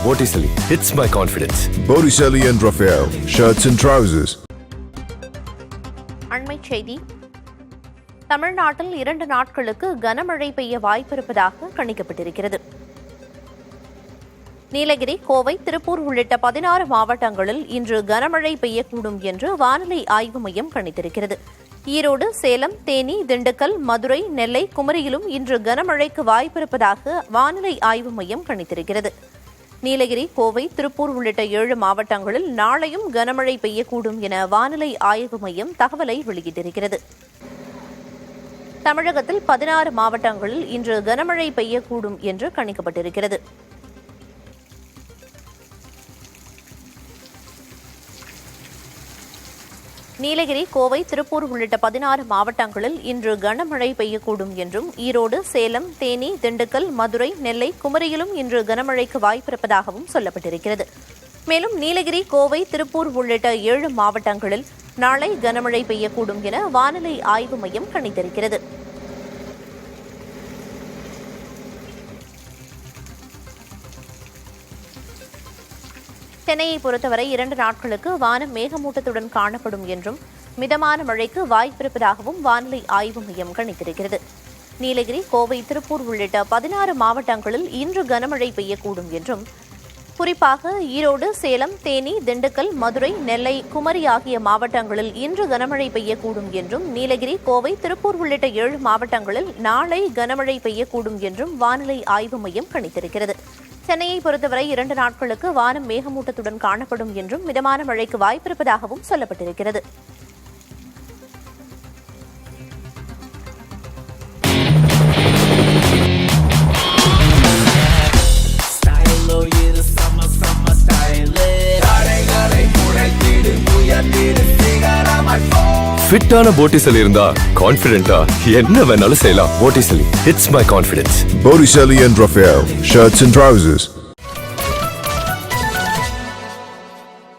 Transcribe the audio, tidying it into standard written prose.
Botticelli, it's my confidence. Botticelli and Raphael, shirts and trousers. அண்மைச் செய்தி. தமிழ்நாட்டில் 2 நாட்களுக்கு கனமழை பெய்ய வாய்ப்பிருப்பதாக கணிக்கப்பட்டிருக்கிறது. நீலகிரி, கோவை, திருப்பூர் உள்ளிட்ட 16 மாவட்டங்களில் இன்று கனமழை பெய்யக்கூடும் என்று வானிலை ஆய்வு மையம் கணித்திருக்கிறது. ஈரோடு, சேலம், தேனி, திண்டுக்கல், மதுரை, நெல்லை, குமரியிலும் இன்று கனமழைக்கு வாய்ப்பிருப்பதாக வானிலை ஆய்வு மையம் கணித்திருக்கிறது. நீலகிரி, கோவை, திருப்பூர் உள்ளிட்ட 7 மாவட்டங்களில் நாளையும் கனமழை பெய்யக்கூடும் என வானிலை ஆய்வு மையம் தகவலை வெளியிட்டிருக்கிறது. தமிழகத்தில் 16 மாவட்டங்களில் இன்று கனமழை பெய்யக்கூடும் என்று கணிக்கப்பட்டிருக்கிறது. நீலகிரி, கோவை, திருப்பூர் உள்ளிட்ட 16 மாவட்டங்களில் இன்று கனமழை பெய்யக்கூடும் என்றும், ஈரோடு, சேலம், தேனி, திண்டுக்கல், மதுரை, நெல்லை, குமரியிலும் இன்று கனமழைக்கு வாய்ப்பிருப்பதாகவும் சொல்லப்பட்டிருக்கிறது. மேலும் நீலகிரி, கோவை, திருப்பூர் உள்ளிட்ட 7 மாவட்டங்களில் நாளை கனமழை பெய்யக்கூடும் என வானிலை ஆய்வு மையம் கணித்திருக்கிறது. சென்னையை பொறுத்தவரை 2 நாட்களுக்கு வானம் மேகமூட்டத்துடன் காணப்படும் என்றும், மிதமான மழைக்கு வாய்ப்பிருப்பதாகவும் வானிலை ஆய்வு மையம் கணித்திருக்கிறது. நீலகிரி, கோவை, திருப்பூர் உள்ளிட்ட 16 மாவட்டங்களில் இன்று கனமழை பெய்யக்கூடும் என்றும், குறிப்பாக ஈரோடு, சேலம், தேனி, திண்டுக்கல், மதுரை, நெல்லை, குமரி ஆகிய மாவட்டங்களில் இன்று கனமழை பெய்யக்கூடும் என்றும், நீலகிரி, கோவை, திருப்பூர் உள்ளிட்ட 7 மாவட்டங்களில் நாளை கனமழை பெய்யக்கூடும் என்றும் வானிலை ஆய்வு மையம் கணித்திருக்கிறது. சென்னையை பொறுத்தவரை 2 நாட்களுக்கு வானம் மேகமூட்டத்துடன் காணப்படும் என்றும், மிதமான மழைக்கு வாய்ப்பிருப்பதாகவும் சொல்லப்பட்டிருக்கிறது. ஃபிட்டான Botticelli இருந்தா கான்ஃபிடென்ட்டா என்ன வேணாலும் செய்யலாம். Botticelli, it's my confidence. Botticelli and Raphael, shirts and trousers.